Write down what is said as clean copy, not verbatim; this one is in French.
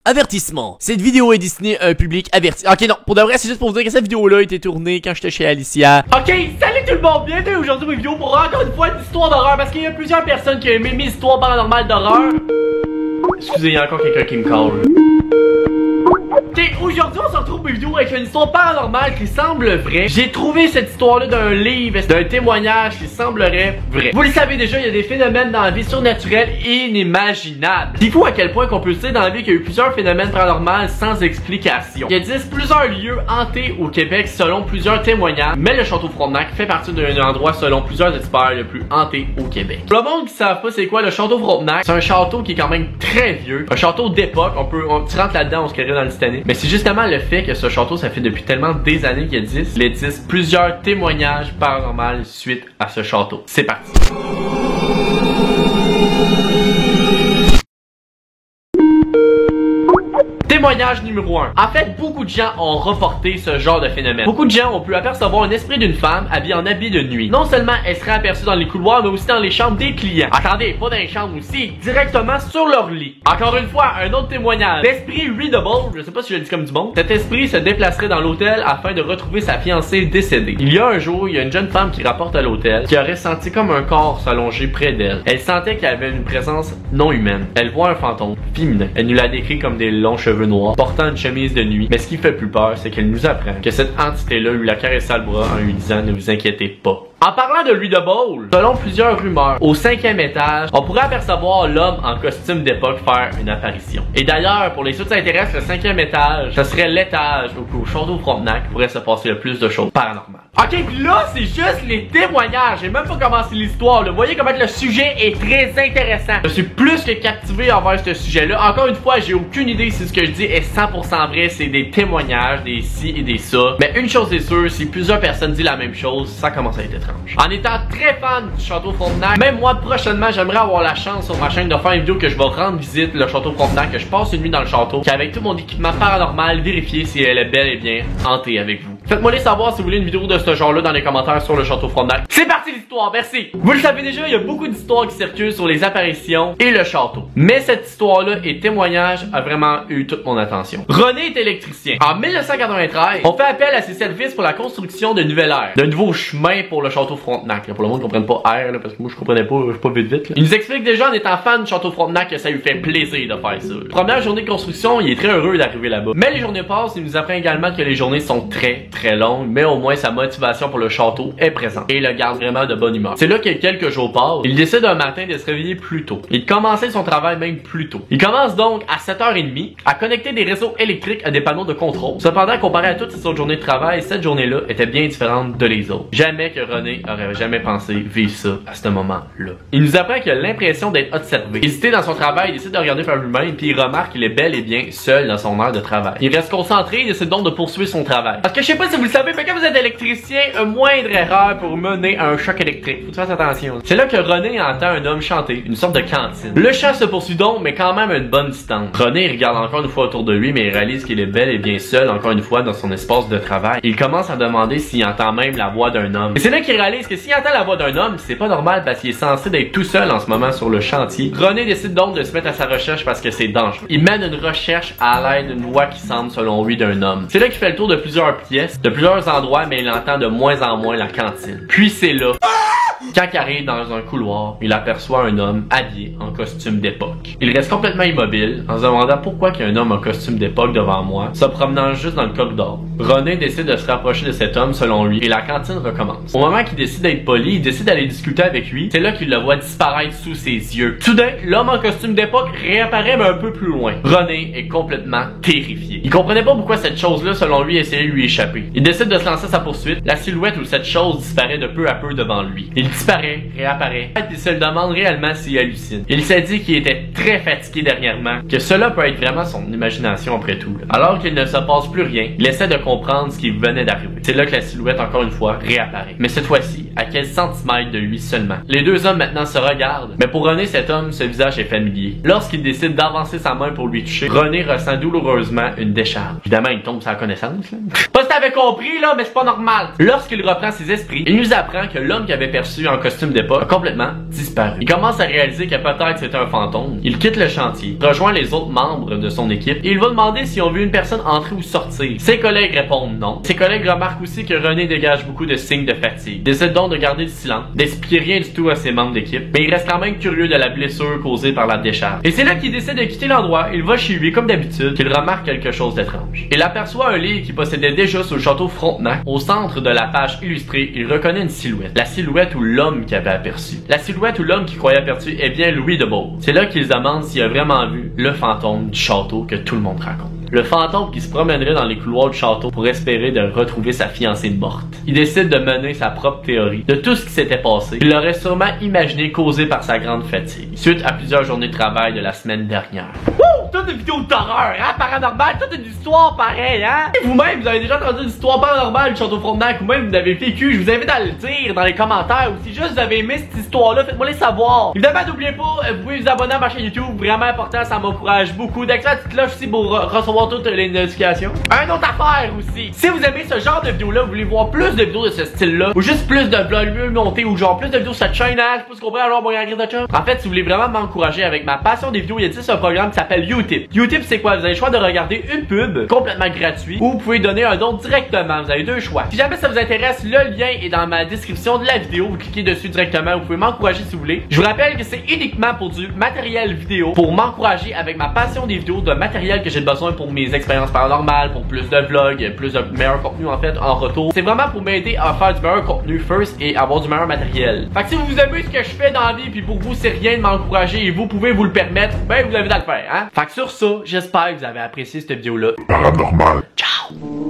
Avertissement. Cette vidéo est destinée à un public averti. Ok, non, pour de vrai, c'est juste pour vous dire que cette vidéo-là a été tournée quand j'étais chez Alicia. Ok, salut tout le monde, bienvenue aujourd'hui pour une vidéo pour encore une fois une histoire d'horreur parce qu'il y a plusieurs personnes qui ont aimé mes histoires paranormales d'horreur. Excusez, il y a encore quelqu'un qui me colle. Ok, aujourd'hui on se retrouve pour une vidéo avec une histoire paranormale qui semble vraie. J'ai trouvé cette histoire-là d'un livre, d'un témoignage qui semblerait vrai. Vous le savez déjà, il y a des phénomènes dans la vie surnaturels inimaginables. C'est fou à quel point qu'on peut se dire dans la vie qu'il y a eu plusieurs phénomènes paranormaux sans explication. Il existe plusieurs lieux hantés au Québec selon plusieurs témoignages, mais le château Frontenac fait partie d'un endroit selon plusieurs experts le plus hanté au Québec. Pour le monde qui ne savent pas c'est quoi le château Frontenac, c'est un château qui est quand même très vieux, un château d'époque. On rentre là-dedans, on se carré dans le Titanic. Mais c'est justement le fait que ce château, ça fait depuis tellement des années qu'il existe. Il existe plusieurs témoignages paranormaux suite à ce château. C'est parti. Témoignage numéro 1. En fait, beaucoup de gens ont reporté ce genre de phénomène. Beaucoup de gens ont pu apercevoir un esprit d'une femme habillée en habit de nuit. Non seulement elle serait aperçue dans les couloirs, mais aussi dans les chambres des clients. Attendez, pas dans les chambres aussi, directement sur leur lit. Encore une fois, un autre témoignage. L'esprit readable, je sais pas si je le dis comme du bon. Cet esprit se déplacerait dans l'hôtel afin de retrouver sa fiancée décédée. Il y a un jour, il y a une jeune femme qui rapporte à l'hôtel qui aurait senti comme un corps s'allonger près d'elle. Elle sentait qu'il y avait une présence non humaine. Elle voit un fantôme féminin. Elle nous l'a décrit comme des longs cheveux noirs, portant une chemise de nuit. Mais ce qui fait plus peur, c'est qu'elle nous apprend que cette entité-là lui la caressa le bras en lui disant « Ne vous inquiétez pas ». En parlant de lui de Ball, selon plusieurs rumeurs, au 5e étage, on pourrait apercevoir l'homme en costume d'époque faire une apparition. Et d'ailleurs, pour les ceux qui s'intéressent, le 5e étage, ce serait l'étage où au château Frontenac pourrait se passer le plus de choses paranormales. Ok, pis là, c'est juste les témoignages. J'ai même pas commencé l'histoire. Vous voyez comment le sujet est très intéressant. Je suis plus que captivé envers ce sujet-là. Encore une fois, j'ai aucune idée si ce que je dis est 100% vrai. C'est des témoignages, des ci et des ça. Mais une chose est sûre, si plusieurs personnes disent la même chose, ça commence à être étrange. En étant très fan du château Frontenac, même moi prochainement, j'aimerais avoir la chance sur ma chaîne de faire une vidéo que je vais rendre visite le château Frontenac, que je passe une nuit dans le château, qu'avec tout mon équipement paranormal, vérifier si elle est bel et bien hantée avec vous. Faites-moi les savoir si vous voulez une vidéo de ce genre-là dans les commentaires sur le château Frontenac. C'est parti l'histoire, merci! Vous le savez déjà, il y a beaucoup d'histoires qui circulent sur les apparitions et le château. Mais cette histoire-là et témoignage a vraiment eu toute mon attention. René est électricien. En 1993, on fait appel à ses services pour la construction de nouvelles aires, de nouveaux chemins pour le château Frontenac. Là, pour le monde ne comprenne pas air, là, parce que moi je comprenais pas, je suis pas vite. Là. Il nous explique déjà en étant fan du château Frontenac que ça lui fait plaisir de faire ça. Là. Première journée de construction, il est très heureux d'arriver là-bas. Mais les journées passent, il nous apprend également que les journées sont très longues, mais au moins sa motivation pour le château est présente et il le garde vraiment de bonne humeur. C'est là que quelques jours passent, il décide un matin de se réveiller plus tôt. Il commençait son travail même plus tôt. Il commence donc à 7h30 à connecter des réseaux électriques à des panneaux de contrôle. Cependant, comparé à toutes ses autres journées de travail, cette journée-là était bien différente de les autres. Jamais que René aurait jamais pensé vivre ça à ce moment-là. Il nous apprend qu'il a l'impression d'être observé. Hésité dans son travail, il décide de regarder par lui-même puis il remarque qu'il est bel et bien seul dans son heure de travail. Il reste concentré et décide donc de poursuivre son travail. Parce que je sais pas si vous le savez, mais quand vous êtes électricien, une moindre erreur pour mener à un choc électrique. Faut que tu fasses attention. C'est là que René entend un homme chanter, une sorte de cantine. Le chant se poursuit donc, mais quand même à une bonne distance. René regarde encore une fois autour de lui, mais il réalise qu'il est bel et bien seul encore une fois dans son espace de travail. Il commence à demander s'il entend même la voix d'un homme. Et c'est là qu'il réalise que s'il entend la voix d'un homme, c'est pas normal parce qu'il est censé d'être tout seul en ce moment sur le chantier. René décide donc de se mettre à sa recherche parce que c'est dangereux. Il mène une recherche à l'aide d'une voix qui semble selon lui d'un homme. C'est là qu'il fait le tour de plusieurs pièces, de plusieurs endroits, mais il entend de moins en moins la cantine. Puis c'est là, quand il arrive dans un couloir, il aperçoit un homme habillé en costume d'époque. Il reste complètement immobile en se demandant pourquoi il y a un homme en costume d'époque devant moi, se promenant juste dans le corridor. René décide de se rapprocher de cet homme selon lui et la cantine recommence. Au moment qu'il décide d'être poli, il décide d'aller discuter avec lui. C'est là qu'il le voit disparaître sous ses yeux. Soudain, l'homme en costume d'époque réapparaît mais un peu plus loin. René est complètement terrifié. Il comprenait pas pourquoi cette chose-là selon lui essayait de lui échapper. Il décide de se lancer à sa poursuite. La silhouette où cette chose disparaît de peu à peu devant lui. Il disparaît, réapparaît, et il se demande réellement s'il hallucine. Il s'est dit qu'il était très fatigué dernièrement, que cela peut être vraiment son imagination après tout. Alors qu'il ne se passe plus rien, il essaie de comprendre ce qui venait d'arriver. C'est là que la silhouette encore une fois réapparaît. Mais cette fois-ci, à quelques centimètres de lui seulement. Les deux hommes maintenant se regardent, mais pour René, cet homme, ce visage est familier. Lorsqu'il décide d'avancer sa main pour lui toucher, René ressent douloureusement une décharge. Évidemment, il tombe sans connaissance. Là. Pas t'avais compris là, mais c'est pas normal. Lorsqu'il reprend ses esprits, il nous apprend que l'homme qu'il avait perçu en costume d'époque a complètement disparu. Il commence à réaliser que peut-être c'était un fantôme. Il quitte le chantier, rejoint les autres membres de son équipe et il va demander s'ils ont vu une personne entrer ou sortir. Ses collègues répondent non. Ses collègues remarquent aussi que René dégage beaucoup de signes de fatigue. Il décide donc de garder le silence, d'expliquer rien du tout à ses membres d'équipe, mais il reste quand même curieux de la blessure causée par la décharge. Et c'est là qu'il décide de quitter l'endroit. Il va chez lui comme d'habitude, qu'il remarque quelque chose d'étrange. Il aperçoit un livre qu'il possédait déjà sur le château Frontenac. Au centre de la page illustrée, il reconnaît une silhouette. La silhouette ou l'homme qu'il avait aperçu. La silhouette ou l'homme qu'il croyait aperçu est bien Louis de Beaune. C'est là qu'il se demande s'il a vraiment vu le fantôme du château que tout le monde raconte. Le fantôme qui se promènerait dans les couloirs du château pour espérer de retrouver sa fiancée morte. Il décide de mener sa propre théorie de tout ce qui s'était passé. Il l'aurait sûrement imaginé causé par sa grande fatigue, suite à plusieurs journées de travail de la semaine dernière. Wouh! Toute une vidéo d'horreur, hein? Paranormal, toute une histoire pareille, hein? Et vous-même, vous avez déjà entendu une histoire paranormale du château Frontenac, ou même vous l'avez vécu, je vous invite à le dire dans les commentaires, ou si juste vous avez aimé cette histoire-là, faites-moi les savoir. Évidemment, n'oubliez pas, vous pouvez vous abonner à ma chaîne YouTube, vraiment important, ça m'encourage beaucoup. D'activer la petite cloche aussi pour recevoir toutes les notifications. Un autre affaire aussi, si vous aimez ce genre de vidéo-là, vous voulez voir plus de vidéos de ce style-là, ou juste plus de vlogs mieux montés, ou genre plus de vidéos sur cette chaîne, hein? Je sais pas si vous comprenez, alors mon gris de chat. En fait, si vous voulez vraiment m'encourager avec ma passion des vidéos, il existe un programme qui s'appelle Utip. Utip, c'est quoi? Vous avez le choix de regarder une pub complètement gratuit, ou vous pouvez donner un don directement. Vous avez deux choix. Si jamais ça vous intéresse, le lien est dans ma description de la vidéo. Vous cliquez dessus directement. Vous pouvez m'encourager si vous voulez. Je vous rappelle que c'est uniquement pour du matériel vidéo, pour m'encourager avec ma passion des vidéos, de matériel que j'ai besoin pour mes expériences paranormales, pour plus de vlogs, plus de meilleur contenu en fait en retour. C'est vraiment pour m'aider à faire du meilleur contenu first et avoir du meilleur matériel. Fait que si vous aimez ce que je fais dans la vie, puis pour vous c'est rien de m'encourager et vous pouvez vous le permettre, ben vous avez à le faire, hein. Fait que sur ça, j'espère que vous avez apprécié cette vidéo là. Paranormal. Ciao.